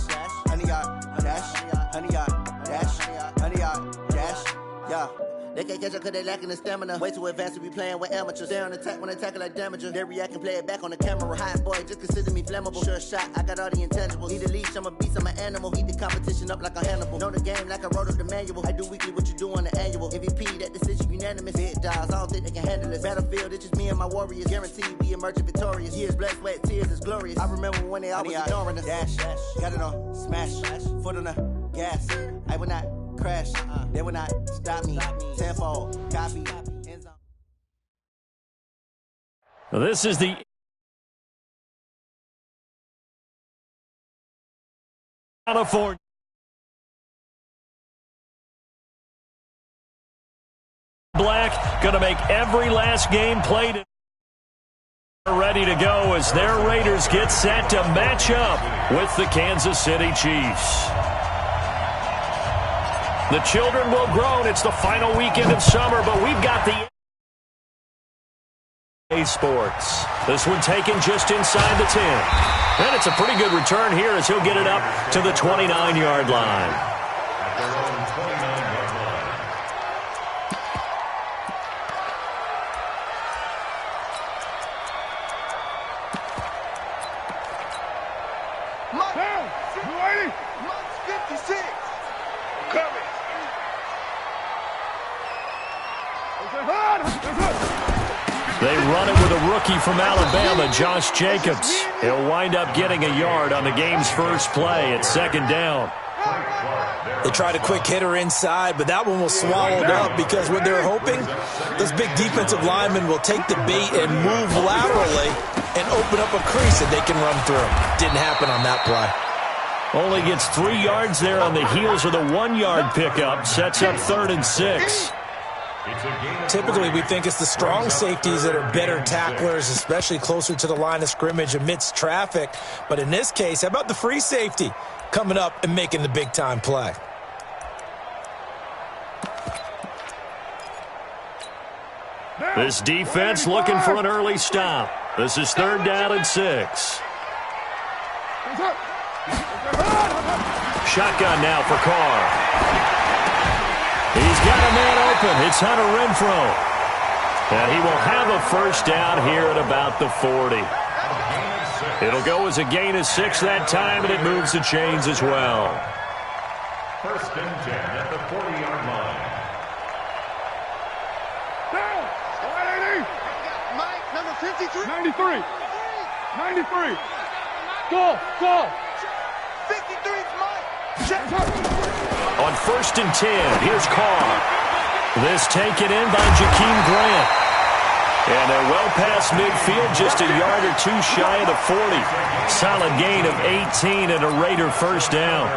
dash, 100 yard, dash, 100 yard, dash, 100 yard, dash, yeah. They can't catch up cause they lacking the stamina. Way too advanced to be playing with amateurs. They on attack when they tackle like damager. They react and play it back on the camera. Hot boy, just consider me flammable. Sure shot, I got all the intangibles. Need a leash, I'm a beast, I'm an animal. Heat the competition up like a Hannibal. Know the game like I wrote up the manual. I do weekly what you do on the annual. MVP, that decision unanimous. Big dogs, I don't think they can handle it. Battlefield, it's just me and my warriors. Guaranteed we emerging victorious. Years, blood, sweat, tears, it's glorious. I remember when they always ignoring us. Dash, got it on, smash, foot on the gas. I will not crash, they will not stop me. Tenfold, copy. This is the California. Black going to make every last game played. Ready to go as their Raiders get set to match up with the Kansas City Chiefs. The children will groan. It's the final weekend of summer, but we've got the Sports. This one taken just inside the 10. And it's a pretty good return here as he'll get it up to the 29-yard line. They run it with a rookie from Alabama, Josh Jacobs. He'll wind up getting a yard on the game's first play at second down. They tried a quick hitter inside, but that one was swallowed up because what they're hoping, those big defensive linemen will take the bait and move laterally and open up a crease that they can run through. Didn't happen on that play. Only gets 3 yards there on the heels of the 1-yard pickup. Sets up 3rd and 6. Typically, we think it's the strong safeties that are better tacklers, especially closer to the line of scrimmage amidst traffic. But in this case, how about the free safety coming up and making the big-time play? This defense looking for an early stop. This is 3rd down and 6. Shotgun now for Carr. He's got a man open. It's Hunter Renfrow. And he will have a first down here at about the 40. It'll go as a gain of 6 that time, and it moves the chains as well. 1st and 10 at the 40-yard line. Mike, number 53. 93. 93. Go. 53 is Mike. On 1st and 10, here's Carr. This taken in by Jakeem Grant. And they're well past midfield, just a yard or 2 shy of the 40. Solid gain of 18 and a Raider first down.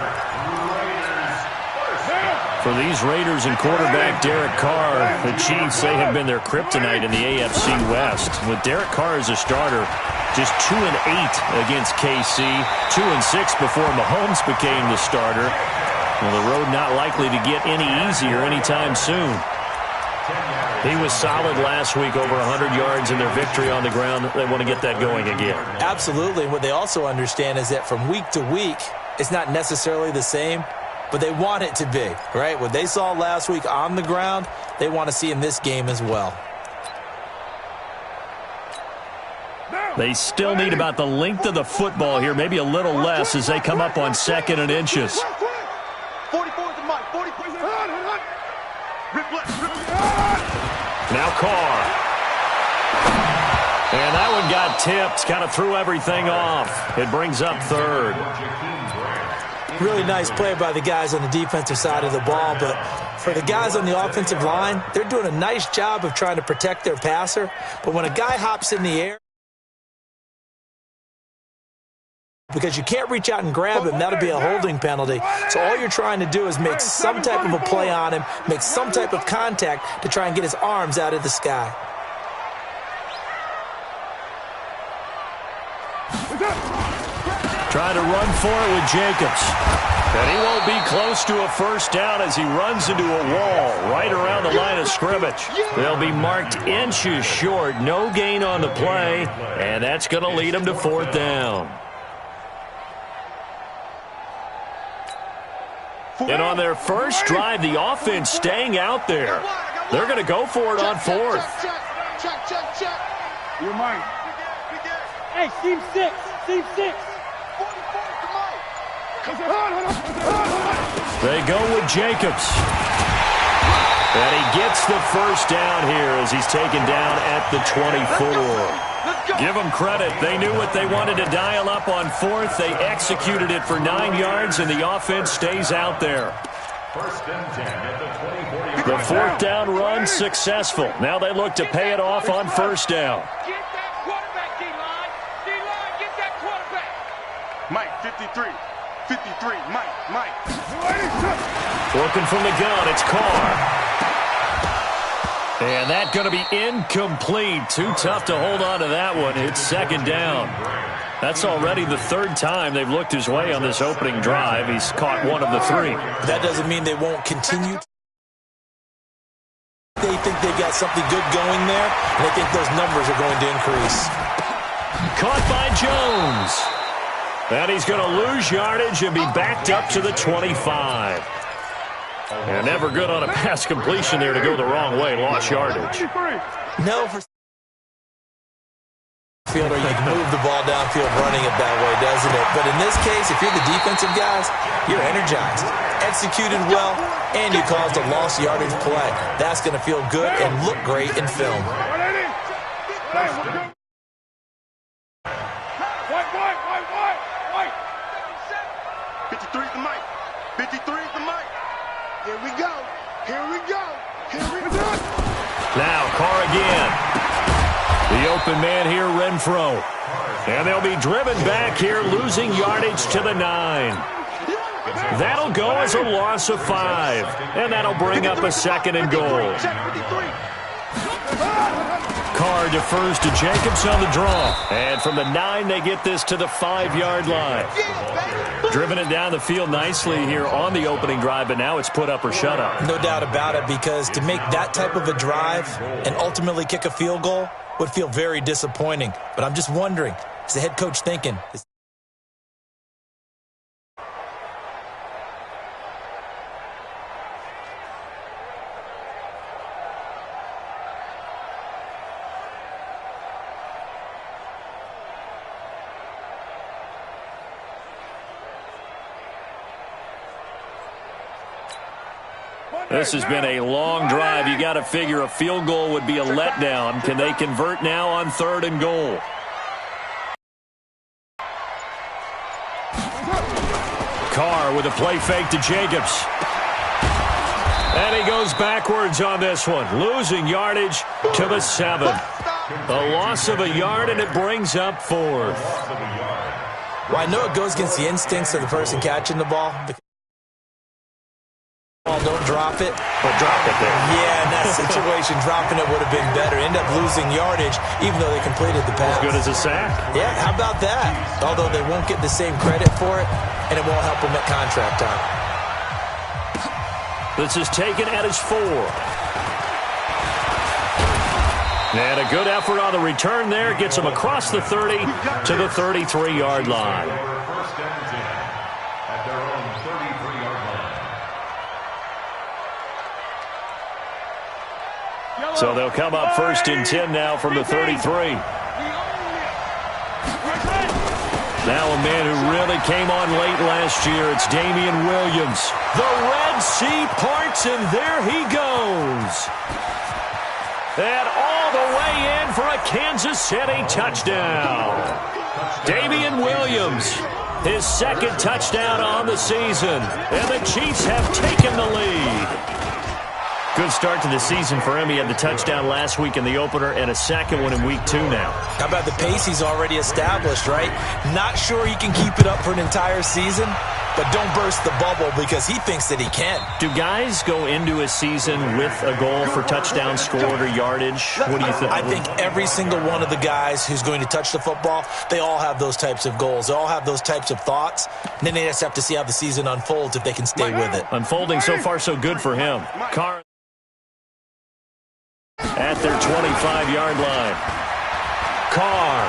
For these Raiders and quarterback Derek Carr, the Chiefs, they have been their kryptonite in the AFC West. With Derek Carr as a starter, just 2-8 against KC, 2-6 before Mahomes became the starter. Well, the road not likely to get any easier anytime soon. He was solid last week, over 100 yards in their victory on the ground. They want to get that going again. Absolutely. And what they also understand is that from week to week, it's not necessarily the same, but they want it to be, right? What they saw last week on the ground, they want to see in this game as well. They still need about the length of the football here, maybe a little less as they come up on 2nd and inches. 44 to Mike. 44. Now Carr. And that one got tipped, kind of threw everything off. It brings up 3rd. Really nice play by the guys on the defensive side of the ball, but for the guys on the offensive line, they're doing a nice job of trying to protect their passer. But when a guy hops in the air, because you can't reach out and grab him, that'll be a holding penalty. So all you're trying to do is make some type of a play on him, make some type of contact to try and get his arms out of the sky. Trying to run for it with Jacobs. And he won't be close to a first down as he runs into a wall right around the line of scrimmage. They'll be marked inches short. No gain on the play, and that's going to lead them to 4th down. And on their first drive, the offense staying out there. They're going to go for it on fourth. Check. You're mine. Hey, seam 6. Seam 6. 44 They go with Jacobs. And he gets the first down here as he's taken down at the 24. Give them credit. They knew what they wanted to dial up on fourth. They executed it for 9 yards, and the offense stays out there. First and 10 at the 20-40. The fourth down run successful. Now they look to pay it off on first down. Get that quarterback, D-line. D-line, get that quarterback. Mike, 53. 53. Mike. Working from the gun, it's Carr. And that's going to be incomplete. Too tough to hold on to that one. It's second down. That's already the third time they've looked his way on this opening drive. He's caught one of the three. That doesn't mean they won't continue. They think they've got something good going there, and I think those numbers are going to increase. Caught by Jones. And he's going to lose yardage and be backed up to the 25. And never good on a pass completion there to go the wrong way. Lost yardage. No, for fielder, you can move the ball downfield running it that way, doesn't it? But in this case, if you're the defensive guys, you're energized, executed well, and you caused a lost yardage play. That's going to feel good and look great in film. White. 53 is the mic. 53 is the mic. Here we go. Now Carr again. The open man here, Renfro. And they'll be driven back here, losing yardage to the 9. That'll go as a loss of 5. And that'll bring up a second and goal. Carr defers to Jacobs on the draw. And from the 9, they get this to the 5-yard line. Driven it down the field nicely here on the opening drive, but now it's put up or shut up. No doubt about it, because to make that type of a drive and ultimately kick a field goal would feel very disappointing. But I'm just wondering, is the head coach thinking? This has been a long drive. You got to figure a field goal would be a letdown. Can they convert now on 3rd and goal? Carr with a play fake to Jacobs. And he goes backwards on this one, losing yardage to the 7. A loss of a yard, and it brings up 4th. Well, I know it goes against the instincts of the person catching the ball. Don't drop it. But drop it there. Yeah, in that situation, dropping it would have been better. End up losing yardage, even though they completed the pass. As good as a sack. Yeah, how about that? Although they won't get the same credit for it, and it won't help them at contract time. This is taken at his 4. And a good effort on the return there. Gets him across the 30 to the 33-yard line. First and 10 at their own 33-yard line. So they'll come up first and 10 now from the 33. Now a man who really came on late last year, it's Damian Williams. The Red Sea parts, and there he goes. And all the way in for a Kansas City touchdown. Damian Williams, his second touchdown on the season. And the Chiefs have taken the lead. Good start to the season for him. He had the touchdown last week in the opener and a second one in week 2 now. How about the pace he's already established, right? Not sure he can keep it up for an entire season, but don't burst the bubble because he thinks that he can. Do guys go into a season with a goal for touchdown scored or yardage? What do you think? I think every single one of the guys who's going to touch the football, they all have those types of goals. They all have those types of thoughts. And then they just have to see how the season unfolds if they can stay with it. Unfolding so far so good for him. Carr at their 25-yard line. Carr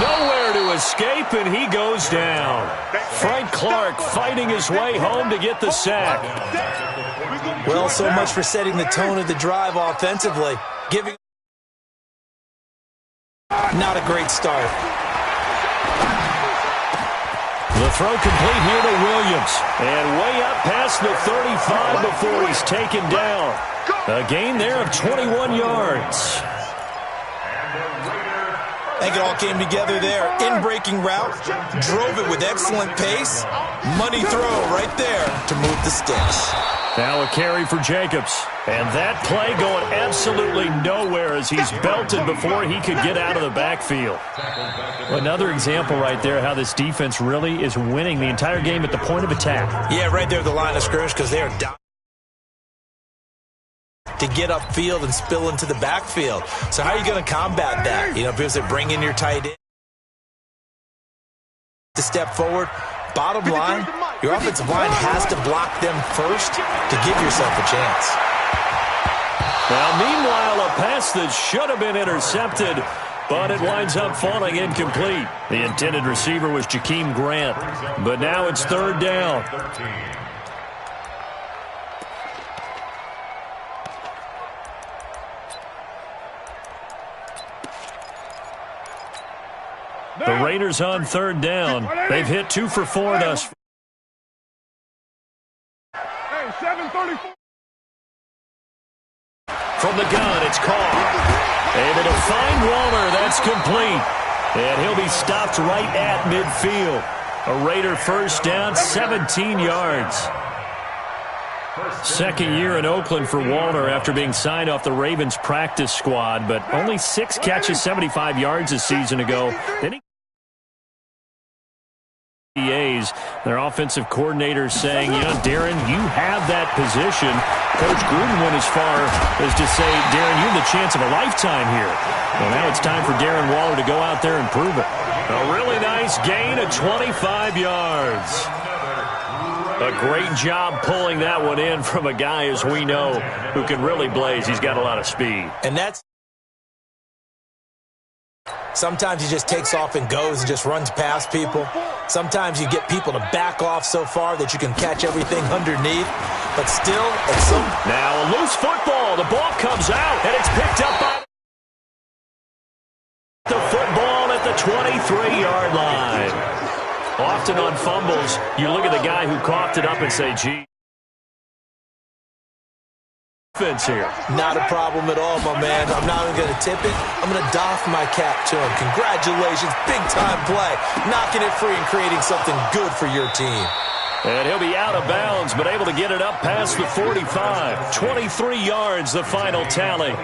nowhere to escape, and he goes down. Frank Clark fighting his way home to get the sack. Well, so much for setting the tone of the drive offensively. Not a great start. The throw complete here to Williams. And way up past the 35 before he's taken down. A gain there of 21 yards. I think it all came together there. In-breaking route, drove it with excellent pace. Money throw right there to move the sticks. Now a carry for Jacobs. And that play going absolutely nowhere as he's belted before he could get out of the backfield. Another example right there how this defense really is winning the entire game at the point of attack. Yeah, right there at the line of scrimmage because they are down to get upfield and spill into the backfield. So how are you going to combat that? You know, because they bring in your tight end to step forward. Bottom line, your offensive line has to block them first to give yourself a chance. Now, meanwhile, a pass that should have been intercepted, but it winds up falling incomplete. The intended receiver was Jakeem Grant, but now it's third down. The Raiders on third down. They've hit 2 for 4 thus far. Hey, 734. From the gun, it's Carr. Able to find Waller. That's complete. And he'll be stopped right at midfield. A Raider first down, 17 yards. Second year in Oakland for Waller after being signed off the Ravens practice squad, but only 6 catches, 75 yards a season ago. Then he their offensive coordinator saying, you know, Darren, you have that position. Coach Gruden went as far as to say, Darren, you have the chance of a lifetime here. Well, now it's time for Darren Waller to go out there and prove it. A really nice gain of 25 yards. A great job pulling that one in from a guy, as we know, who can really blaze. He's got a lot of speed. And that's sometimes he just takes off and goes and just runs past people. Sometimes you get people to back off so far that you can catch everything underneath. But still, it's some... Now a loose football. The ball comes out, and it's picked up by the football at the 23-yard line. Often on fumbles, you look at the guy who coughed it up and say, gee. Here. Not a problem at all, my man. I'm not even going to tip it. I'm going to doff my cap to him. Congratulations. Big-time play. Knocking it free and creating something good for your team. And he'll be out of bounds, but able to get it up past the 45. 23 yards, the final tally.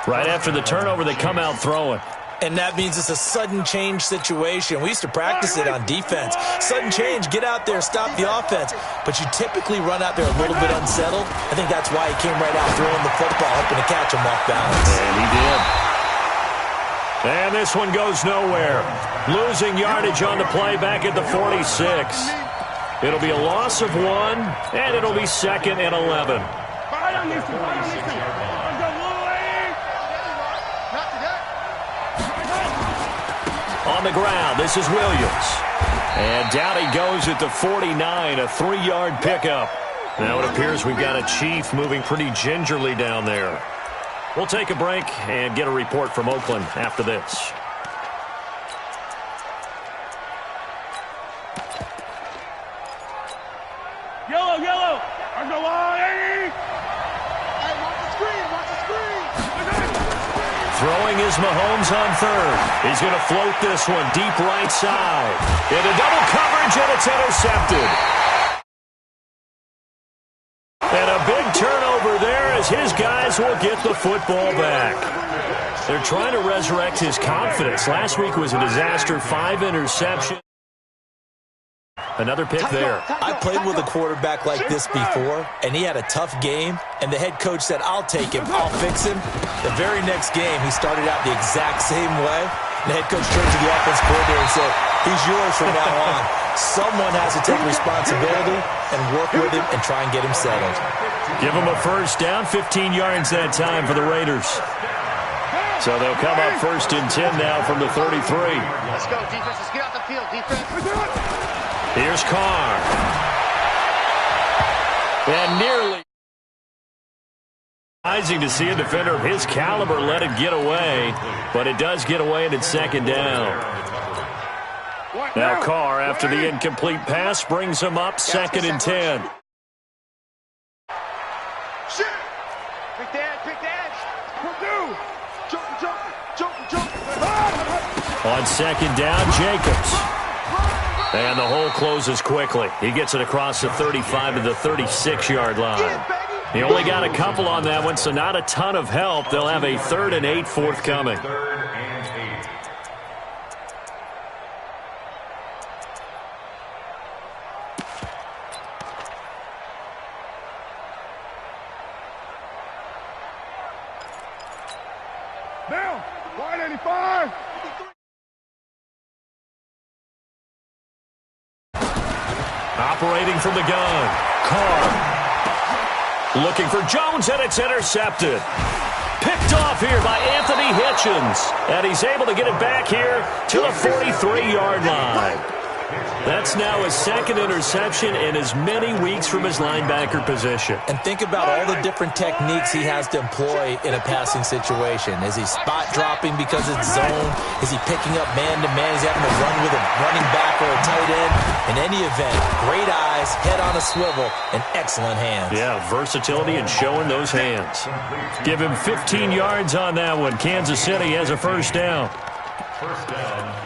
Right after the turnover, they come out throwing. And that means it's a sudden change situation. We used to practice it on defense. Sudden change, get out there, stop the offense. But you typically run out there a little bit unsettled. I think that's why he came right out throwing the football, hoping to catch him off balance. And he did. And this one goes nowhere. Losing yardage on the play back at the 46. It'll be a loss of 1, and it'll be 2nd and 11. On the ground, this is Williams. And down he goes at the 49, a 3-yard pickup. Now it appears we've got a Chief moving pretty gingerly down there. We'll take a break and get a report from Oakland after this. Yellow, yellow. On the line. Hey, watch the screen, watch the screen. Throwing is Mahomes on third. He's going to float this one deep right side. Into double coverage, and it's intercepted. And a big turnover there as his guys will get the football back. They're trying to resurrect his confidence. Last week was a disaster, 5 interceptions. Another pick there. I played with a quarterback like this before, and he had a tough game, and the head coach said, I'll take him, I'll fix him. The very next game, he started out the exact same way. The head coach turned to the offense coordinator and said, he's yours from now on. Someone has to take responsibility and work with him and try and get him settled. Give him a first down, 15 yards that time for the Raiders. So they'll come up 1st and 10 now from the 33. Let's go, defense. Let's get out the field, defense. Here's Carr. And nearly surprising to see a defender of his caliber let it get away, but it does get away and it's 2nd down. Now Carr, after the incomplete pass, brings him up 2nd and 10. Pick the edge. Jump. On 2nd down, Jacobs. And the hole closes quickly. He gets it across the 35 to the 36-yard line. He only got a couple on that one, so not a ton of help. They'll have a 3rd and 8 forthcoming. Down. 185. Operating from the gun, Carr. Looking for Jones, and it's intercepted. Picked off here by Anthony Hitchens. And he's able to get it back here to the 43-yard line. That's now his 2nd interception in as many weeks from his linebacker position. And think about all the different techniques he has to employ in a passing situation. Is he spot dropping because it's zone? Is he picking up man-to-man? Is he having to run with a running back or a tight end? In any event, great eyes, head on a swivel, and excellent hands. Yeah, versatility and showing those hands. Give him 15 yards on that one. Kansas City has a 1st down.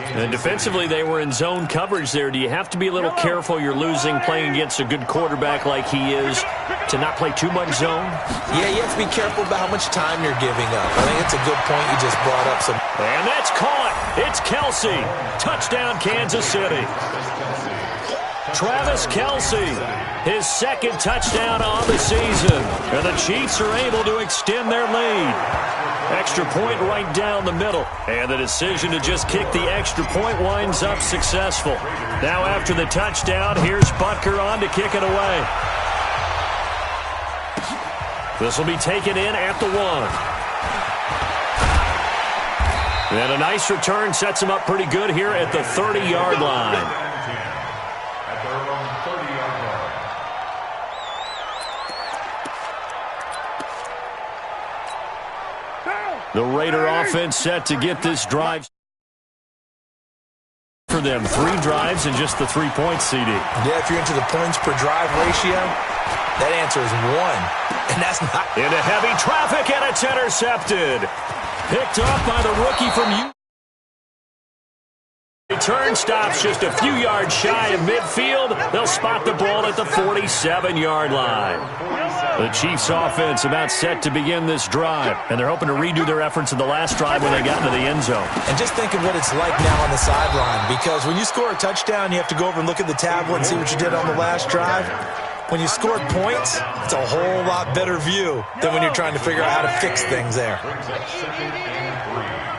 And defensively, they were in zone coverage there. Do you have to be a little careful you're losing playing against a good quarterback like he is to not play too much zone? Yeah, you have to be careful about how much time you're giving up. I think it's a good point you just brought up. And that's caught. It's Kelsey. Touchdown, Kansas City. Travis Kelsey, his 2nd touchdown on the season. And the Chiefs are able to extend their lead. Extra point right down the middle. And the decision to just kick the extra point winds up successful. Now after the touchdown, here's Butker on to kick it away. This will be taken in at the 1. And a nice return sets him up pretty good here at the 30-yard line. The Raider offense set to get this drive for them. 3 drives and just the 3 points, CD. Yeah, if you're into the points per drive ratio, that answer is 1. And that's not... Into heavy traffic, and it's intercepted. Picked up by the rookie from U. Return stops just a few yards shy of midfield. They'll spot the ball at the 47-yard line. The Chiefs offense about set to begin this drive, and they're hoping to redo their efforts in the last drive when they got into the end zone. And just think of what it's like now on the sideline, because when you score a touchdown, you have to go over and look at the tablet and see what you did on the last drive. When you scored points, it's a whole lot better view than when you're trying to figure out how to fix things there.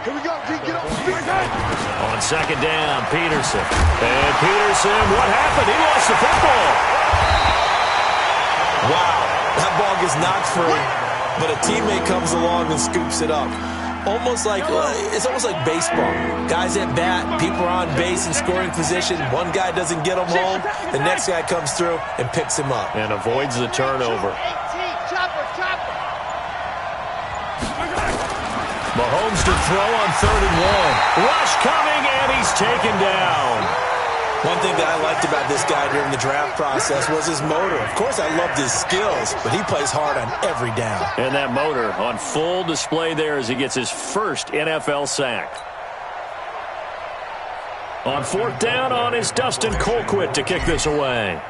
Here we go, G, get up. On 2nd down, Peterson. And Peterson, what happened? He lost the football. Wow, that ball gets knocked free, but a teammate comes along and scoops it up. It's almost like baseball. Guys at bat, people are on base in scoring position. One guy doesn't get him home. The next guy comes through and picks him up. And avoids the turnover. Mahomes to throw on 3rd and 1. Rush coming, and he's taken down. One thing that I liked about this guy during the draft process was his motor. Of course, I loved his skills, but he plays hard on every down. And that motor on full display there as he gets his first NFL sack. On 4th down on is Dustin Colquitt to kick this away.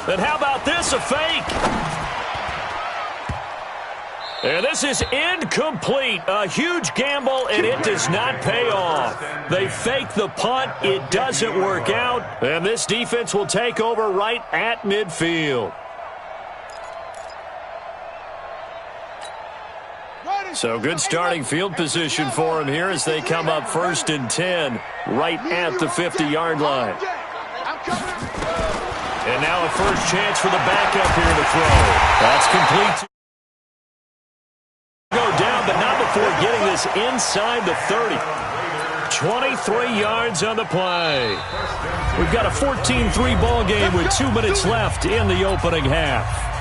And how about this, a fake? And this is incomplete. A huge gamble, and it does not pay off. They fake the punt. It doesn't work out. And this defense will take over right at midfield. So good starting field position for him here as they come up 1st and 10 right at the 50-yard line. And now a first chance for the backup here to throw. That's complete. Go down, but not before getting this inside the 30. 23 yards on the play. We've got a 14-3 ball game with 2 minutes left in the opening half.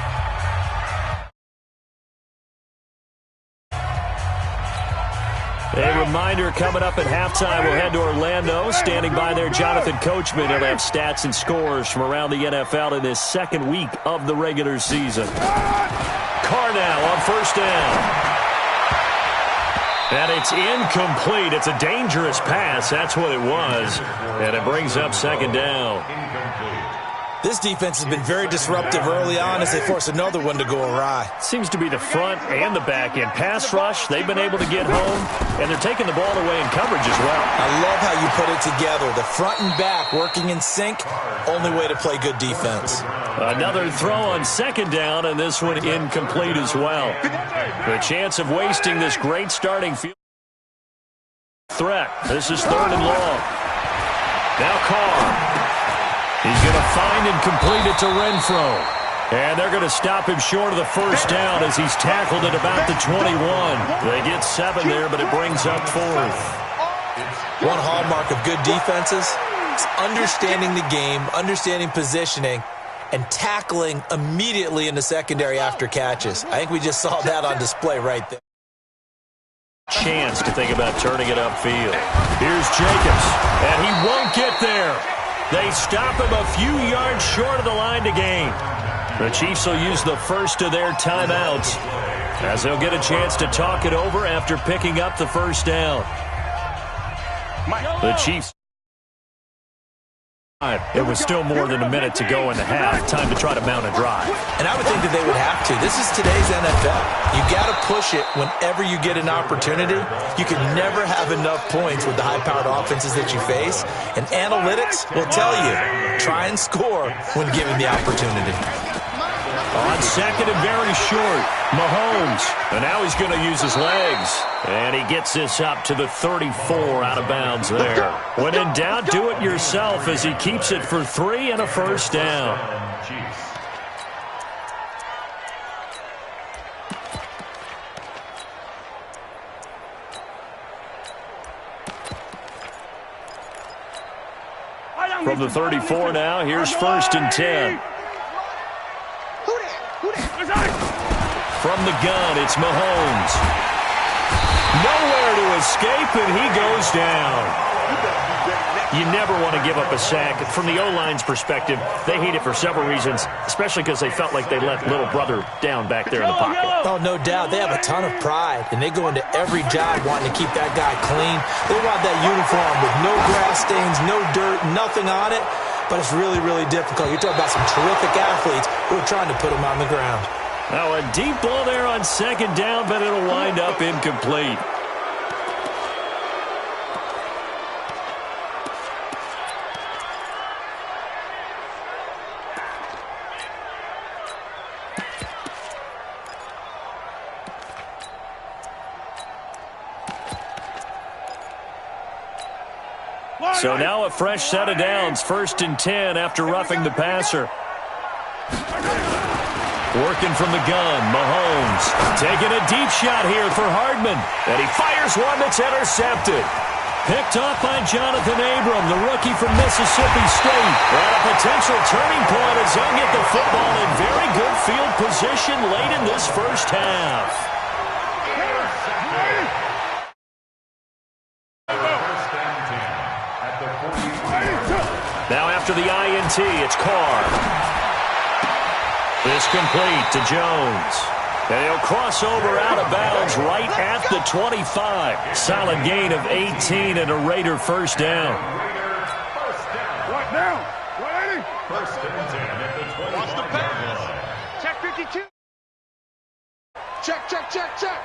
A reminder coming up at halftime, we'll head to Orlando. Standing by there, Jonathan Coachman. He'll have stats and scores from around the NFL in this second week of the regular season. Carr now on first down. And it's incomplete. It's a dangerous pass. That's what it was. And it brings up second down. This defense has been very disruptive early on as they force another one to go awry. Seems to be the front and the back end. Pass rush, they've been able to get home, and they're taking the ball away in coverage as well. I love how you put it together. The front and back working in sync, only way to play good defense. Another throw on second down, and this one incomplete as well. The chance of wasting this great starting field threat. This is third and long. Now Carr. He's going to find and complete it to Renfro. And they're going to stop him short of the first down as he's tackled at about the 21. They get 7 there, but it brings up fourth. One hallmark of good defenses is understanding the game, understanding positioning, and tackling immediately in the secondary after catches. I think we just saw that on display right there. Chance to think about turning it upfield. Here's Jacobs, and he won't get there. They stop him a few yards short of the line to gain. The Chiefs will use the first of their timeouts as they'll get a chance to talk it over after picking up the first down. The Chiefs. It was still more than a minute to go in the half. Time to try to mount a drive. And I would think that they would have to. This is today's NFL. You got to push it whenever you get an opportunity. You can never have enough points with the high-powered offenses that you face. And analytics will tell you, try and score when given the opportunity. On second and very short, Mahomes. And now he's going to use his legs. And he gets this up to the 34 out of bounds there. When in doubt, do it yourself as he keeps it for 3 and a first down. From the 34 now, here's first and 10. From the gun, it's Mahomes. Nowhere to escape, and he goes down. You never want to give up a sack. From the O-line's perspective, they hate it for several reasons, especially because they felt like they let little brother down back there in the pocket. Oh, no doubt. They have a ton of pride, and they go into every job wanting to keep that guy clean. They want that uniform with no grass stains, no dirt, nothing on it, but it's really, really difficult. You're talking about some terrific athletes who are trying to put him on the ground. Now a deep ball there on second down, but it'll wind up incomplete. So now a fresh set of downs, first and 10 after roughing the passer. Working from the gun, Mahomes taking a deep shot here for Hardman. And he fires one that's intercepted. Picked off by Jonathan Abram, the rookie from Mississippi State. And a potential turning point as he'll get the football in very good field position late in this first half. Now after the INT, it's Carr. This complete to Jones. And he'll cross over out of bounds right at the 25. Solid gain of 18 and a Raider first down. Right now. 180. First and 10 at the 20. Watch the pass. Check 52. Check, check, check, check.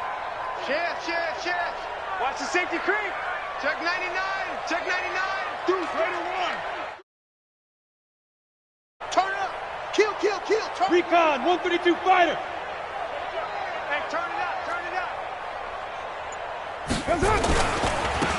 Check. Watch the safety creep. Check 99. Check 99. Deuce, Raider 1. Turn up. Kill. Turn. Recon, 132 fighter. Hey, turn it up.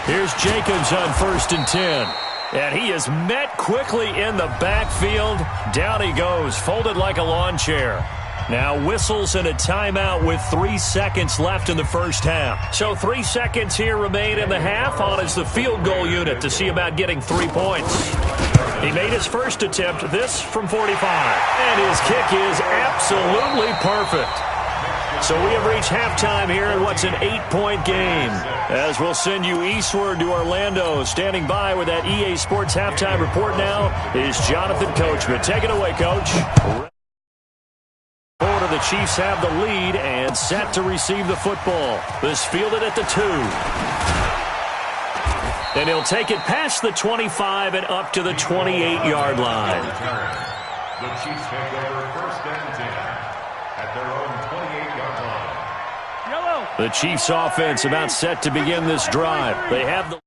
Here's Jacobs on first and 10. And he is met quickly in the backfield. Down he goes, folded like a lawn chair. Now whistles and a timeout with 3 seconds left in the first half. So 3 seconds here remain in the half. On is the field goal unit to see about getting 3 points. He made his first attempt, this from 45. And his kick is absolutely perfect. So we have reached halftime here in what's an 8-point game. As we'll send you eastward to Orlando. Standing by with that EA Sports halftime report now is Jonathan Coachman. Take it away, Coach. The Chiefs have the lead and set to receive the football. This fielded at the 2. And he'll take it past the 25 and up to the 28-yard line. The Chiefs take over first and 10 at their own 28-yard line. The Chiefs offense about set to begin this drive. They have the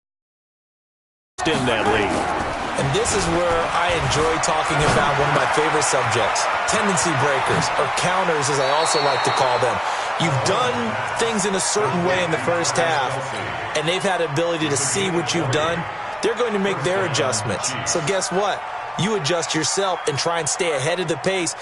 in that lead. And this is where I enjoy talking about one of my favorite subjects, tendency breakers, or counters as I also like to call them. You've done things in a certain way in the first half, and they've had the ability to see what you've done. They're going to make their adjustments. So guess what? You adjust yourself and try and stay ahead of the pace.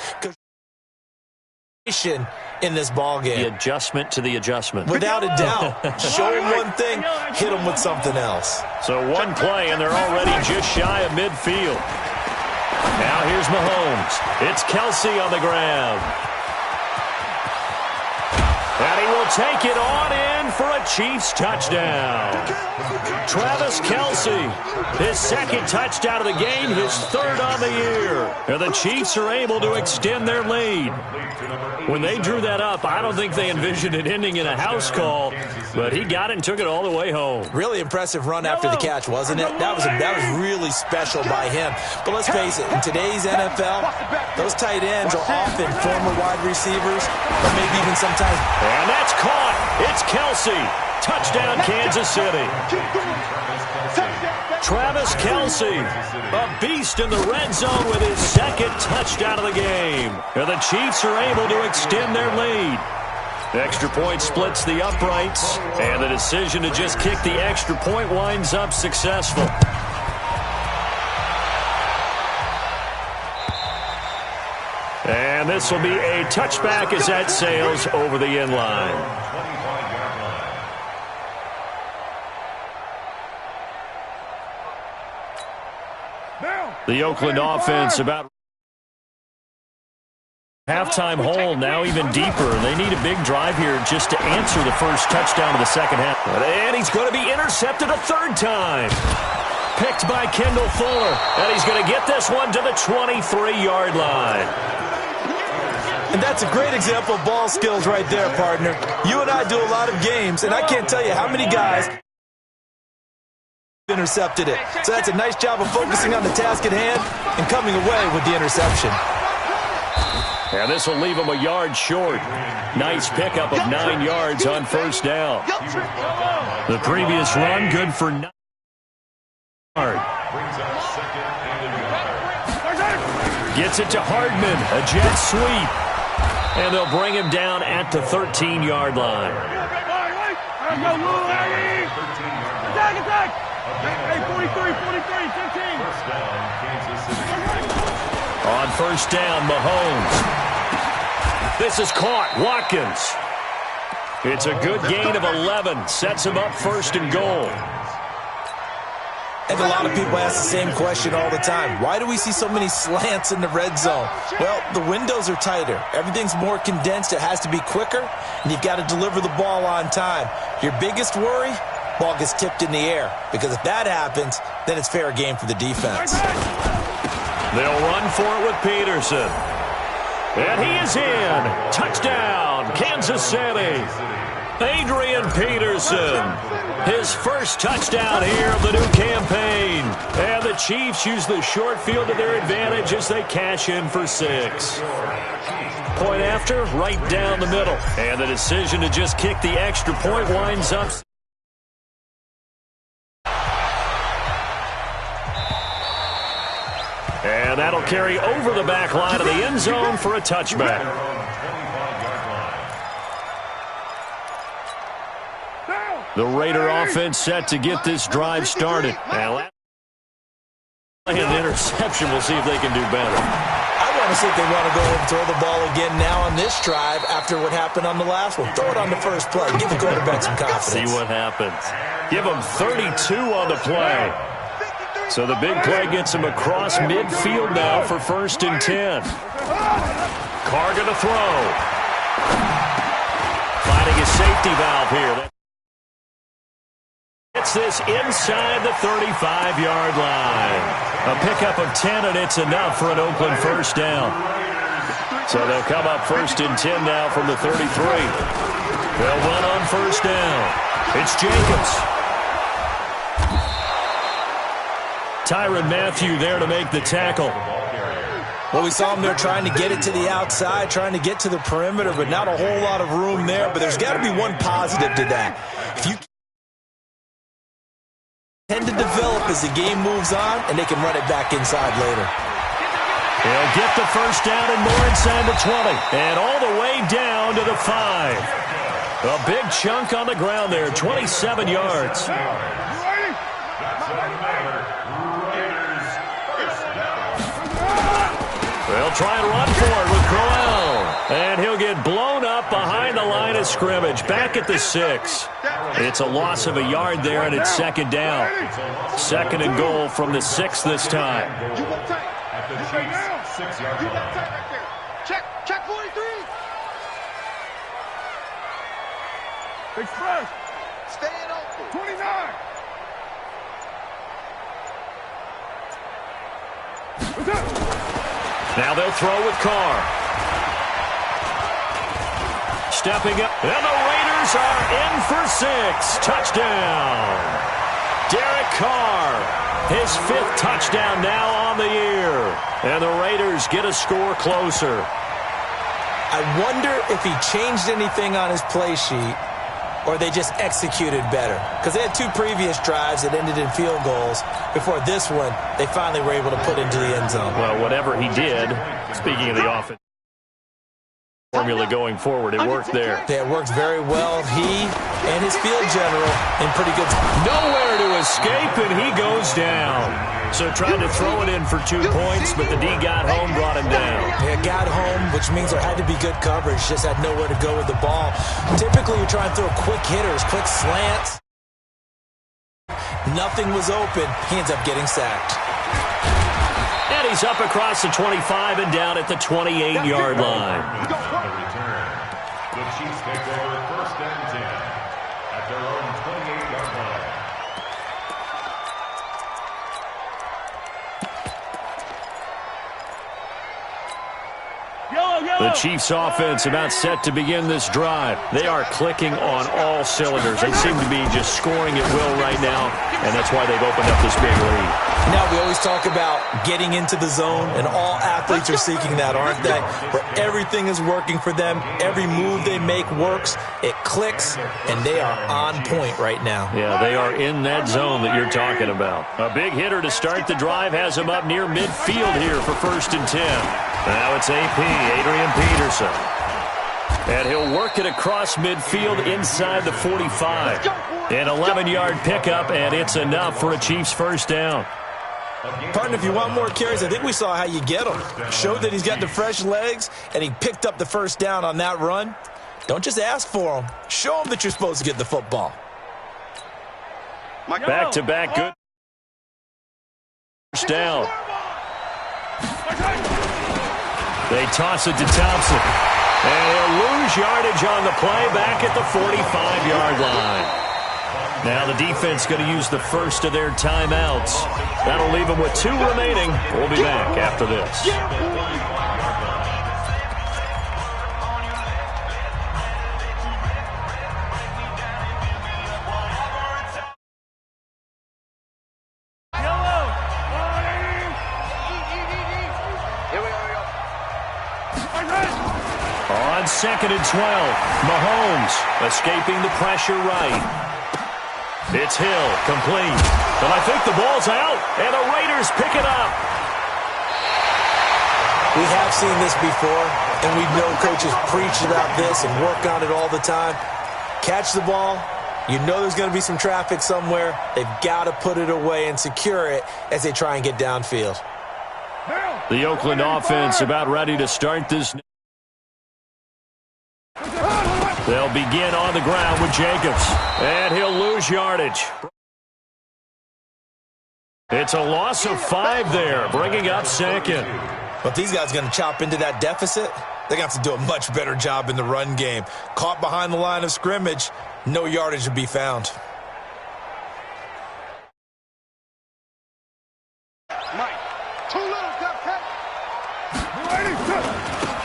In this ball game. The adjustment to the adjustment. Without a doubt. Show them one thing, hit them with something else. So one play, and they're already just shy of midfield. Now here's Mahomes. It's Kelsey on the grab. And he will take it on in for a Chiefs touchdown. Travis Kelsey, his second touchdown of the game, his third on the year. And the Chiefs are able to extend their lead. When they drew that up, I don't think they envisioned it ending in a house call, but he got it and took it all the way home. Really impressive run after the catch, wasn't it? That was really special by him. But let's face it, in today's NFL, those tight ends are often former wide receivers, or maybe even sometimes. And that's caught. It's Kelsey. Touchdown, Kansas City. Travis Kelsey, a beast in the red zone with his second touchdown of the game. And the Chiefs are able to extend their lead. The extra point splits the uprights, and the decision to just kick the extra point winds up successful. And this will be a touchback as that sails over the end line. The Oakland offense about halftime hole, now even deeper. They need a big drive here just to answer the first touchdown of the second half. And he's going to be intercepted a third time. Picked by Kendall Fuller. And he's going to get this one to the 23-yard line. And that's a great example of ball skills right there, partner. You and I do a lot of games, and I can't tell you how many guys intercepted it. So that's a nice job of focusing on the task at hand and coming away with the interception. And this will leave him a yard short. Nice pickup of 9 yards on first down. The previous run, good for 9 yards. Gets it to Hardman, a jet sweep. And they'll bring him down at the 13-yard line. Attack! Hey, 43, 15. On first down, Mahomes. This is caught. Watkins. It's a good gain of 11. Sets him up first and goal. And a lot of people ask the same question all the time. Why do we see so many slants in the red zone? Well, the windows are tighter. Everything's more condensed. It has to be quicker, and you've got to deliver the ball on time. Your biggest worry? Ball gets tipped in the air, because if that happens, then it's fair game for the defense. They'll run for it with Peterson. And he is in. Touchdown, Kansas City. Adrian Peterson. His first touchdown here of the new campaign. And the Chiefs use the short field to their advantage as they cash in for 6. Point after, right down the middle. And the decision to just kick the extra point winds up. And that'll carry over the back line of the end zone for a touchback. The Raider offense set to get this drive started. Now, an interception. We'll see if they can do better. I want honestly, if they want to go and throw the ball again now on this drive after what happened on the last one, throw it on the first play. Give the quarterback some confidence. See what happens. Give him 32 on the play. So the big play gets him across midfield now for 1st and 10. Carr going to throw. Finding his safety valve here. It's this inside the 35-yard line. A pickup of 10, and it's enough for an Oakland first down. So they'll come up 1st and 10 now from the 33. They'll run on 1st down. It's Jacobs. Tyrann Mathieu there to make the tackle. Well, we saw him there trying to get it to the outside, trying to get to the perimeter, but not a whole lot of room there. But there's got to be one positive to that. If you tend to develop as the game moves on, and they can run it back inside later. He'll get the first down and more inside the 20. And all the way down to the 5. A big chunk on the ground there, 27 yards. They'll try and run for it with Crowell. And he'll get blown up behind the line of scrimmage, back at the 6. It's a loss of a yard there, and it's 2nd down. 2nd and goal from the 6 this time. At the Chiefs' 6-yard line. Check 43. Express. Staying open. 29. What's up? Now they'll throw with Carr. Stepping up, and the Raiders are in for 6. Touchdown. Derek Carr, his 5th touchdown now on the year. And the Raiders get a score closer. I wonder if he changed anything on his play sheet or they just executed better. Because they had 2 previous drives that ended in field goals. Before this one, they finally were able to put into the end zone. Well, whatever he did, speaking of the offense formula going forward, it worked there. It worked very well. He and his field general in pretty good. Nowhere to escape, and he goes down. So tried to throw it in for 2 points, but the D got home, brought him down. Yeah, got home, which means there had to be good coverage. Just had nowhere to go with the ball. Typically, you try and throw quick hitters, quick slants. Nothing was open. He ends up getting sacked. And he's up across the 25 and down at the 28-yard line. The Chiefs take over 1st and 10 at their own 28-yard line. The Chiefs offense about set to begin this drive. They are clicking on all cylinders. They seem to be just scoring at will right now, and that's why they've opened up this big lead. Now, we always talk about getting into the zone, and all athletes are seeking that, aren't they? Where everything is working for them. Every move they make works. It clicks, and they are on point right now. Yeah, they are in that zone that you're talking about. A big hitter to start the drive has him up near midfield here for 1st and 10. Now it's AP, Adrian Peterson. And he'll work it across midfield inside the 45. An 11-yard pickup, and it's enough for a Chiefs first down. Partner, if you want more carries, I think we saw how you get them. Showed that he's got the fresh legs, and he picked up the first down on that run. Don't just ask for him. Show him that you're supposed to get the football. Back-to-back good first down. They toss it to Thompson. And he'll lose yardage on the play back at the 45-yard line. Now the defense going to use the first of their timeouts. That'll leave them with 2 remaining. We'll be back after this. On 2nd and 12, Mahomes escaping the pressure right. It's Hill, complete. But I think the ball's out, and the Raiders pick it up. We have seen this before, and we know coaches preach about this and work on it all the time. Catch the ball. You know there's going to be some traffic somewhere. They've got to put it away and secure it as they try and get downfield. The Oakland offense about ready to start this. They'll begin on the ground with Jacobs, and he'll lose yardage. It's a loss of 5 there, bringing up second. But these guys are going to chop into that deficit. They're going to have to do a much better job in the run game. Caught behind the line of scrimmage, no yardage to be found. Mike, too little, cut.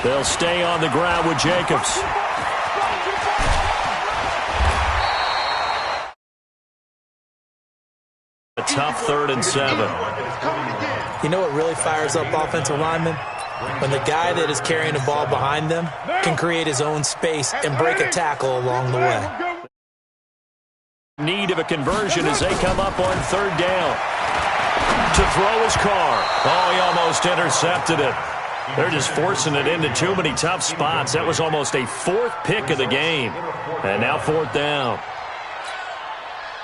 They'll stay on the ground with Jacobs. A tough 3rd and 7. You know what really fires up offensive linemen? When the guy that is carrying the ball behind them can create his own space and break a tackle along the way. Need of a conversion as they come up on 3rd down. To throw his car. Oh, he almost intercepted it. They're just forcing it into too many tough spots. That was almost a 4th pick of the game. And now 4th down.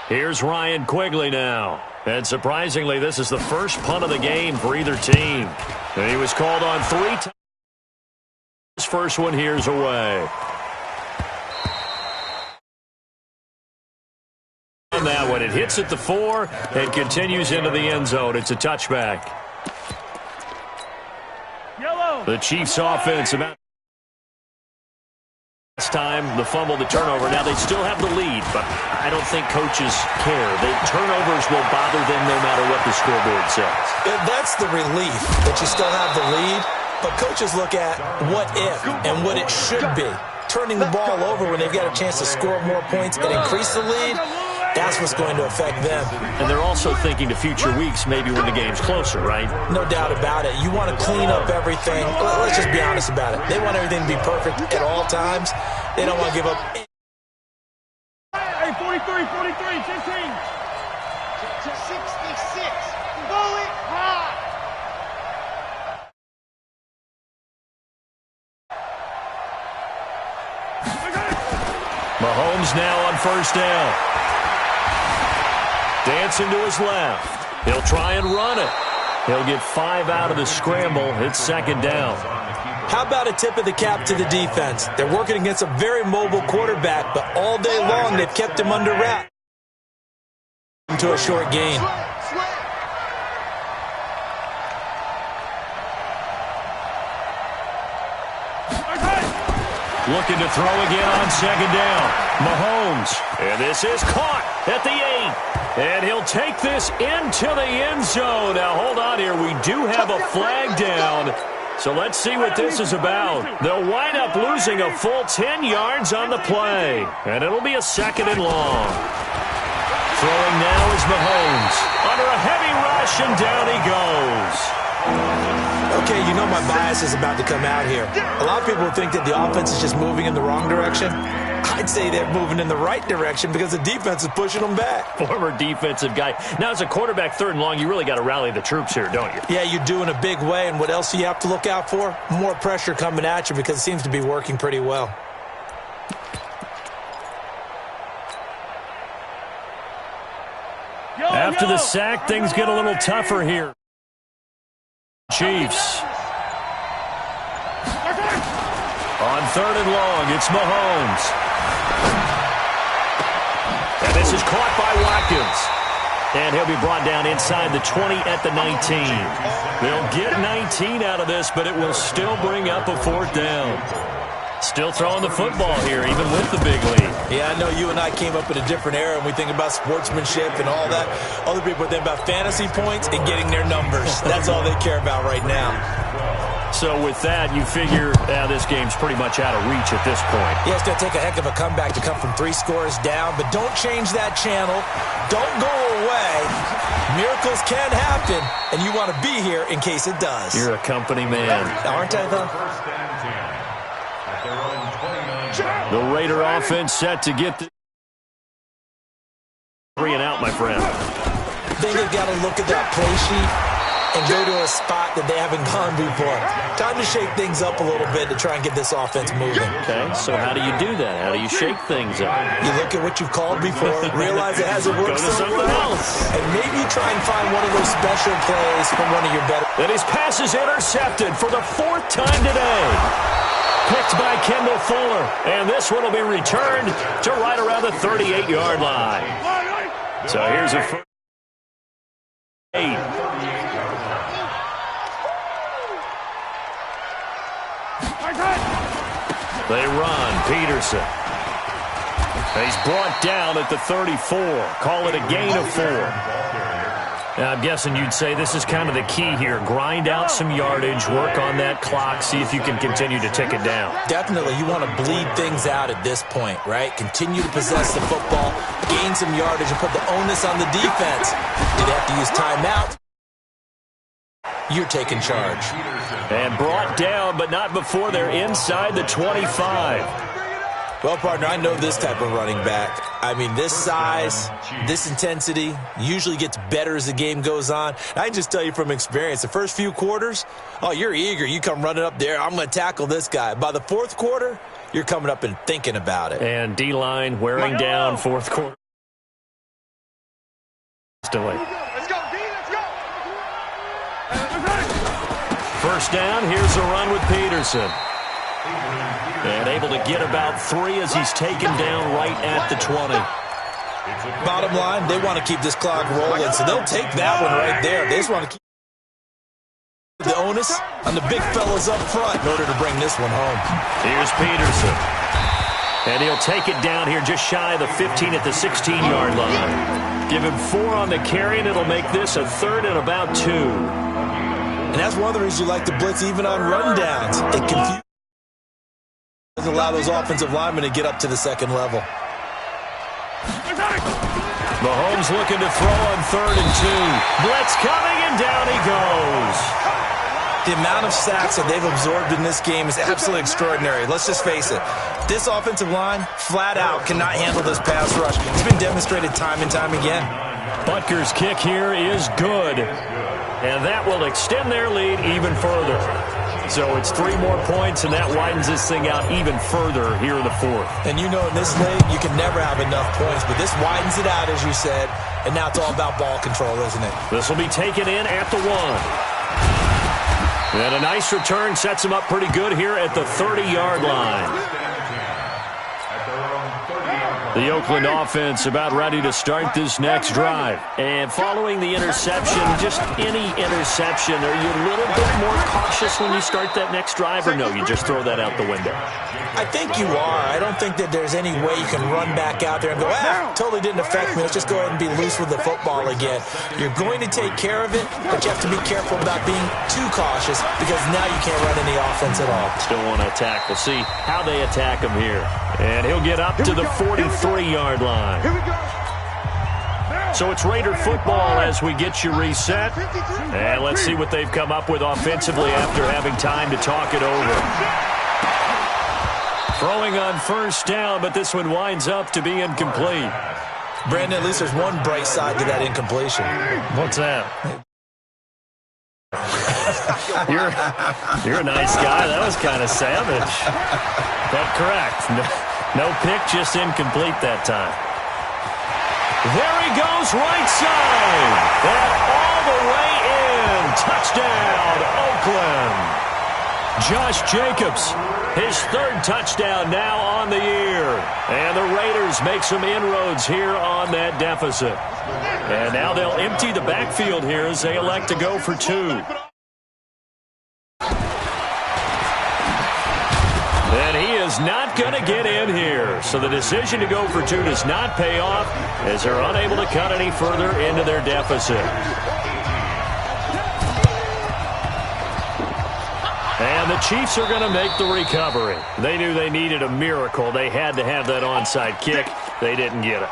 Here's Ryan Quigley now. And surprisingly, this is the first punt of the game for either team. And he was called on 3 times. His first one here's away. On that one, it hits at the 4 and continues into the end zone. It's a touchback. Yellow. The Chiefs offense about this time, the fumble, the turnover. Now they still have the lead, but I don't think coaches care. Turnovers will bother them no matter what the scoreboard says. That's the relief that you still have the lead, but coaches look at what if and what it should be. Turning the ball over when they've got a chance to score more points and increase the lead, that's what's going to affect them. And they're also thinking to future weeks, maybe when the game's closer, right? No doubt about it. You want to clean up everything. Let's just be honest about it. They want everything to be perfect at all times. They don't want to give up. Hey, 43, 15. To 66. Bullet high. Mahomes now on 1st down. Dancing to his left. He'll try and run it. He'll get 5 out of the scramble. It's 2nd down. How about a tip of the cap to the defense? They're working against a very mobile quarterback, but all day long they've kept him under wrap. To a short gain. Looking to throw again on 2nd down. Mahomes. And this is caught at the 8. And he'll take this into the end zone. Now, hold on here. We do have a flag down. So let's see what this is about. They'll wind up losing a full 10 yards on the play. And it'll be a 2nd and long. Throwing now is Mahomes. Under a heavy rush, and down he goes. Okay, you know my bias is about to come out here. A lot of people think that the offense is just moving in the wrong direction. I'd say they're moving in the right direction because the defense is pushing them back. Former defensive guy. Now, as a quarterback 3rd and long, you really got to rally the troops here, don't you? Yeah, you do in a big way. And what else do you have to look out for? More pressure coming at you because it seems to be working pretty well. After the sack, things get a little tougher here. Chiefs. On 3rd and long, it's Mahomes. And this is caught by Watkins. And he'll be brought down inside the 20 at the 19. They'll get 19 out of this, but it will still bring up a 4th down. Still throwing the football here, even with the big lead. Yeah, I know you and I came up in a different era, and we think about sportsmanship and all that. Other people think about fantasy points and getting their numbers. That's all they care about right now. So with that, you figure this game's pretty much out of reach at this point. Yeah, it's going to take a heck of a comeback to come from 3 scores down, but don't change that channel. Don't go away. Miracles can happen, and you want to be here in case it does. You're a company man. Aren't I, though? The Raider offense set to get the 3 and out, my friend. Then they've got to look at that play sheet and go to a spot that they haven't gone before. Time to shake things up a little bit to try and get this offense moving. Okay, so how do you do that? How do you shake things up? You look at what you've called before, realize it hasn't worked Go to so something well, else. and maybe try and find one of those special plays from one of your better. And his pass is intercepted for the 4th time today. Picked by Kendall Fuller. And this one will be returned to right around the 38-yard line. So here's a 8. They run. Peterson. He's brought down at the 34. Call it a gain of 4. Now, I'm guessing you'd say this is kind of the key here. Grind out some yardage, work on that clock, see if you can continue to tick it down. Definitely, you want to bleed things out at this point, right? Continue to possess the football, gain some yardage, and put the onus on the defense. Did they have to use timeout? You're taking charge. And brought down, but not before they're inside the 25. Well, partner, I know this type of running back. I mean, this size, this intensity usually gets better as the game goes on. I can just tell you from experience, the first few quarters, oh, you're eager. You come running up there, I'm going to tackle this guy. By the 4th quarter, you're coming up and thinking about it. And D-line wearing down 4th quarter. Let's go, D, let's go. First down, here's a run with Peterson. And able to get about 3 as he's taken down right at the 20. Bottom line, they want to keep this clock rolling, so they'll take that one right there. They just want to keep the onus on the big fellas up front in order to bring this one home. Here's Peterson. And he'll take it down here just shy of the 15 at the 16-yard line. Give him 4 on the carry, and it'll make this a 3rd and about 2. And that's one of the reasons you like to blitz even on rundowns. It confuses. Doesn't allow those offensive linemen to get up to the second level. Mahomes looking to throw on 3rd and 2. Blitz coming, and down he goes. The amount of sacks that they've absorbed in this game is absolutely extraordinary. Let's just face it. This offensive line, flat out, cannot handle this pass rush. It's been demonstrated time and time again. Butker's kick here is good. And that will extend their lead even further. So it's 3 more points, and that widens this thing out even further here in the 4th. And you know in this league, you can never have enough points, but this widens it out, as you said, and now it's all about ball control, isn't it? This will be taken in at the 1. And a nice return sets him up pretty good here at the 30-yard line. The Oakland offense about ready to start this next drive. And following the interception, just any interception, are you a little bit more cautious when you start that next drive, or no, you just throw that out the window? I think you are. I don't think that there's any way you can run back out there and go, totally didn't affect me. Let's just go ahead and be loose with the football again. You're going to take care of it, but you have to be careful about being too cautious because now you can't run any offense at all. Still want to attack. We'll see how they attack him here. And he'll get up to the 43-yard line. So it's Raider football as we get you reset. And let's see what they've come up with offensively after having time to talk it over. Throwing on first down, but this one winds up to be incomplete. Brandon, at least there's one bright side to that incompletion. What's that? You're a nice guy. That was kind of savage. But correct. No pick, just incomplete that time. There he goes, right side. And all the way in. Touchdown, Oakland. Josh Jacobs, his 3rd touchdown now on the year. And the Raiders make some inroads here on that deficit. And now they'll empty the backfield here as they elect to go for 2. And he is not going to get in here. So the decision to go for 2 does not pay off as they're unable to cut any further into their deficit. And the Chiefs are going to make the recovery. They knew they needed a miracle. They had to have that onside kick. They didn't get it.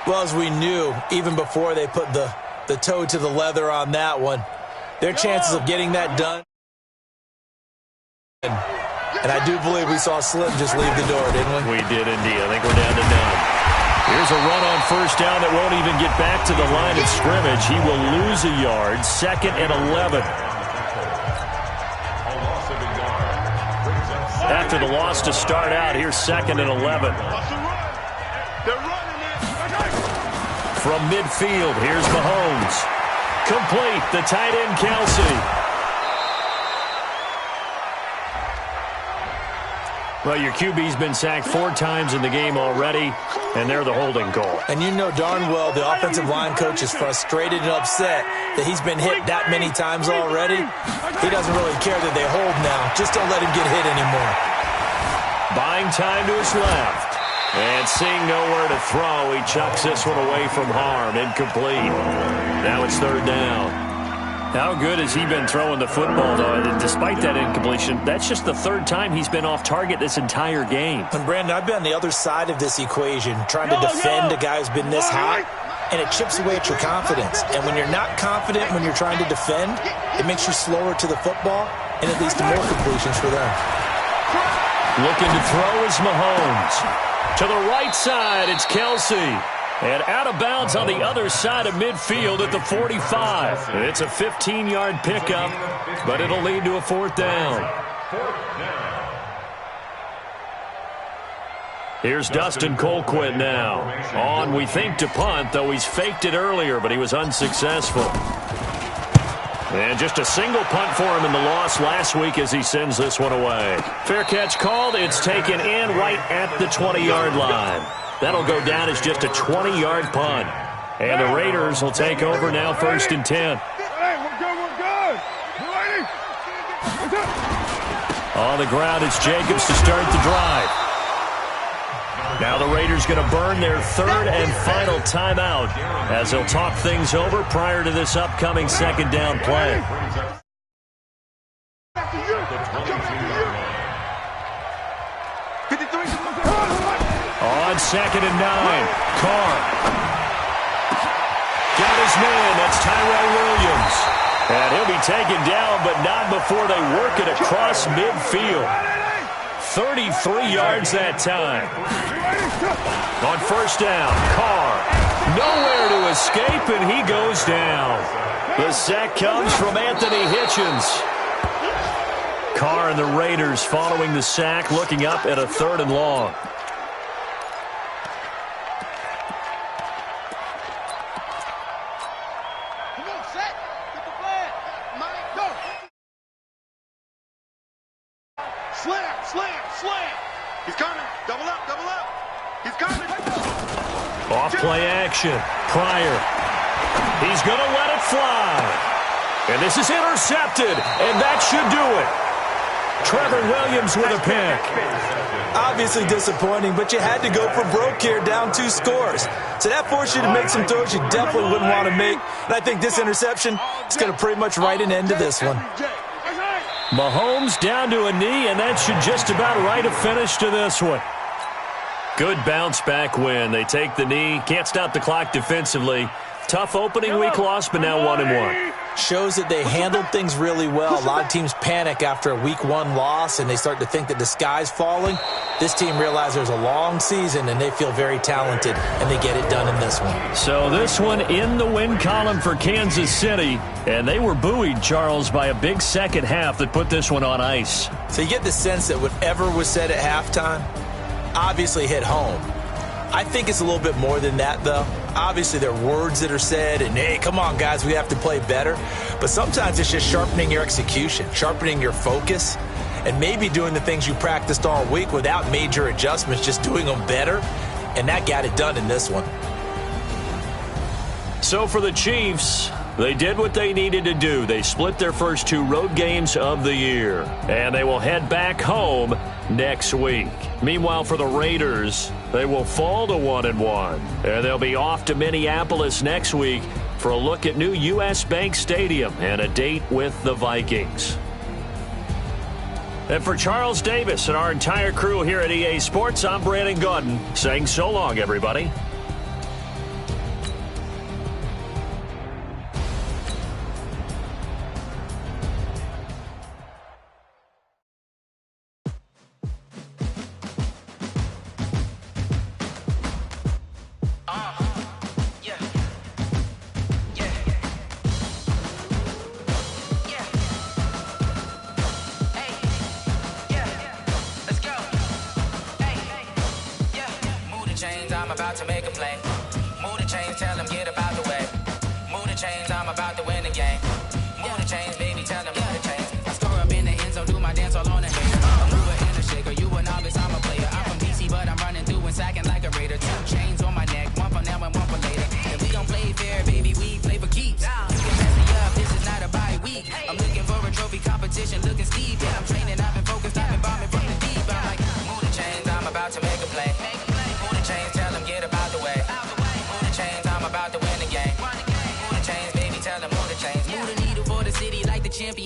Well, as we knew, even before they put the toe to the leather on that one, their chances of getting that done. And I do believe we saw Slim just leave the door, didn't we? We did indeed. I think we're down to none. Here's a run on first down that won't even get back to the line of scrimmage. He will lose a yard. 2nd and 11. After the loss to start out, here's 2nd and 11. From midfield, here's Mahomes. Complete, the tight end, Kelsey. Well, your QB's been sacked 4 times in the game already, and they're the holding call. And you know darn well the offensive line coach is frustrated and upset that he's been hit that many times already. He doesn't really care that they hold now. Just don't let him get hit anymore. Buying time to his left. And seeing nowhere to throw, he chucks this one away from harm. Incomplete. Now it's 3rd down. How good has he been throwing the football, though? Despite that incompletion, that's just the 3rd time he's been off target this entire game. And, Brandon, I've been on the other side of this equation, trying to defend a guy who's been this hot, and it chips away at your confidence. And when you're not confident when you're trying to defend, it makes you slower to the football, and it leads to more completions for them. Looking to throw is Mahomes. To the right side, it's Kelsey. And out of bounds on the other side of midfield at the 45. It's a 15-yard pickup, but it'll lead to a 4th down. Here's Dustin Colquitt now. On, we think, to punt, though he's faked it earlier, but he was unsuccessful. And just a single punt for him in the loss last week as he sends this one away. Fair catch called. It's taken in right at the 20-yard line. That'll go down as just a 20-yard punt. And the Raiders will take over now 1st and 10. On the ground, it's Jacobs to start the drive. Now the Raiders going to burn their 3rd and final timeout as they'll talk things over prior to this upcoming 2nd down play. On 2nd and 9, Carr. Got his man, that's Tyrell Williams. And he'll be taken down, but not before they work it across midfield. 33 yards that time. On first down, Carr. Nowhere to escape, and he goes down. The sack comes from Anthony Hitchens. Carr and the Raiders following the sack, looking up at a 3rd and long. Off play action. Pryor. He's going to let it fly. And this is intercepted, and that should do it. Trevor Williams with a pick. Obviously disappointing, but you had to go for broke here, down 2 scores. So that forced you to make some throws you definitely wouldn't want to make. And I think this interception is going to pretty much write an end to this one. Mahomes down to a knee, and that should just about write a finish to this one. Good bounce-back win. They take the knee. Can't stop the clock defensively. Tough opening week loss, but now 1-1. Shows that they handled things really well. A lot of teams panic after a week 1 loss, and they start to think that the sky's falling. This team realizes there's a long season, and they feel very talented, and they get it done in this one. So this one in the win column for Kansas City, and they were buoyed, Charles, by a big second half that put this one on ice. So you get the sense that whatever was said at halftime obviously hit home. I think it's a little bit more than that, though. Obviously, there are words that are said, and, hey, come on, guys, we have to play better. But sometimes it's just sharpening your execution, sharpening your focus, and maybe doing the things you practiced all week without major adjustments, just doing them better. And that got it done in this one. So for the Chiefs, they did what they needed to do. They split their first 2 road games of the year, and they will head back home next week. Meanwhile, for the Raiders, they will fall to 1-1, and they'll be off to Minneapolis next week for a look at new U.S. Bank Stadium and a date with the Vikings. And for Charles Davis and our entire crew here at EA Sports, I'm Brandon Gaudin saying so long, everybody.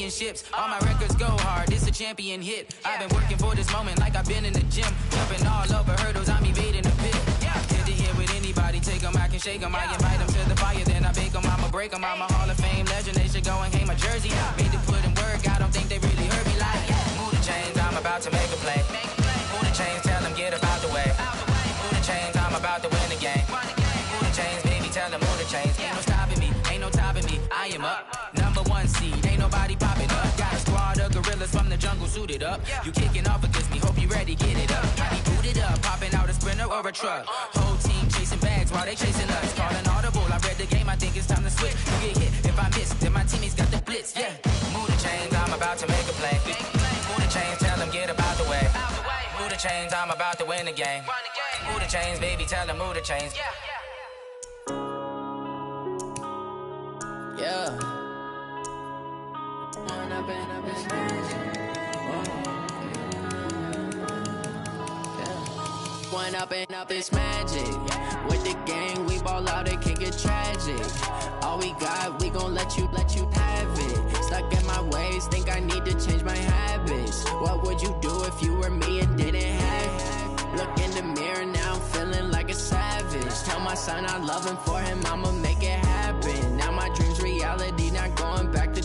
championships. All my records go hard, this a champion hit. I've been working for this moment like I've been in the gym. Jumping all over hurdles, I'm evading the pit. Hit the hit with anybody, take them, I can shake them. I invite them to the fire, then I bake them, I'ma break them. I'm a Hall of Fame legend, they should go and hang my jersey. Made to put in work, I don't think they really heard me like, move the chains, I'm about to make a play. Move the chains, tell them get up out the way. Move the chains, I'm about to win the game. Move the chains, baby, tell them move the chains. Ain't no stopping me, ain't no topping me, I am up. #1 seed, ain't nobody popping up. Got a squad of gorillas from the jungle suited up. You kicking off against me, hope you ready, get it up. Got me booted up, popping out a Sprinter or a truck. Whole team chasing bags while they chasing us. Calling audible, I read the game, I think it's time to switch. You get hit, if I miss, then my teammates got the blitz, yeah. Move the chains, I'm about to make a play. Move the chains, tell them get up out the way. Move the chains, I'm about to win the game. Move the chains, baby, tell them move the chains. Yeah. One up and up is magic. With the gang, we ball out, it can get tragic. All we got, we gon' let you have it. Stuck in my ways, think I need to change my habits. What would you do if you were me and didn't have it? Look in the mirror, now I'm feeling like a savage. Tell my son I love him, for him I'ma make it happen. Now my dream's reality, not going back to.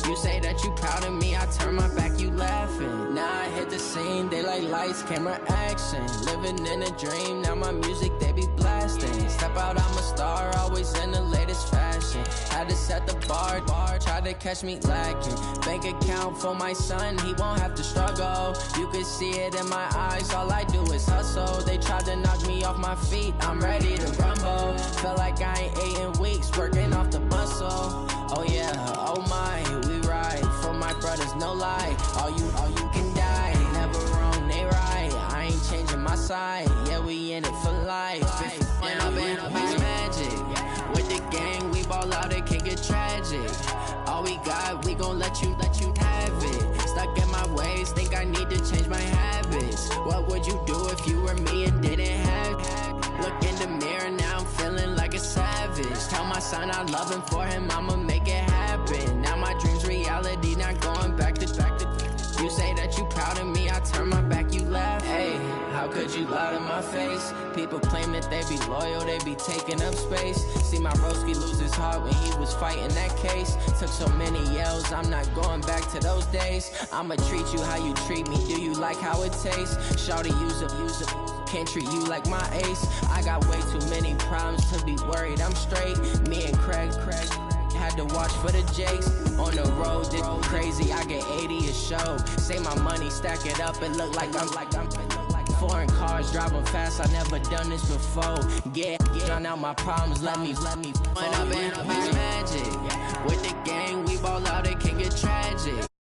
You say that you proud of me, I turn my back, you laughing. Now I hit the scene, they like lights, camera, action. Living in a dream, now my music, they be blasting. Step out, I'm a star, always in the latest fashion. Had to set the bar, try to catch me lacking. Bank account for my son, he won't have to struggle. You can see it in my eyes, all I do is hustle. They tried to knock me off my feet, I'm ready to rumble. Felt like I ain't ate in weeks, working off the muscle. Oh yeah, oh my, we ride for my brothers, no lie. All you can die, never wrong, they right. I ain't changing my side, yeah, we in it for life. When up and up is magic. With the gang, we ball out, it can get tragic. All we got, we gon' let you have it. Stuck in my ways, think I need to change my habits. What would you do if you were me and didn't have it? Look in the mirror, now I'm feeling like a savage. Tell my son I love him, for him I'ma make it happen. Now my dream's reality, not going back to. You say that you proud of me, I turn my back, you laugh. Hey, how could you lie to my face? People claim that they be loyal, they be taking up space. See my broski lose his heart when he was fighting that case. Took so many yells, I'm not going back to those days. I'ma treat you how you treat me, do you like how it tastes? Shawty, use up, can't treat you like my ace. I got way too many problems to be worried, I'm straight. Me and Craig had to watch for the Jakes. On the road, this crazy, I get 80 a show. Say my money, stack it up, it look like I'm foreign cars, driving fast, I never done this before. Yeah, drown out my problems, let me When up and up is magic. With the gang, we ball out, it can get tragic.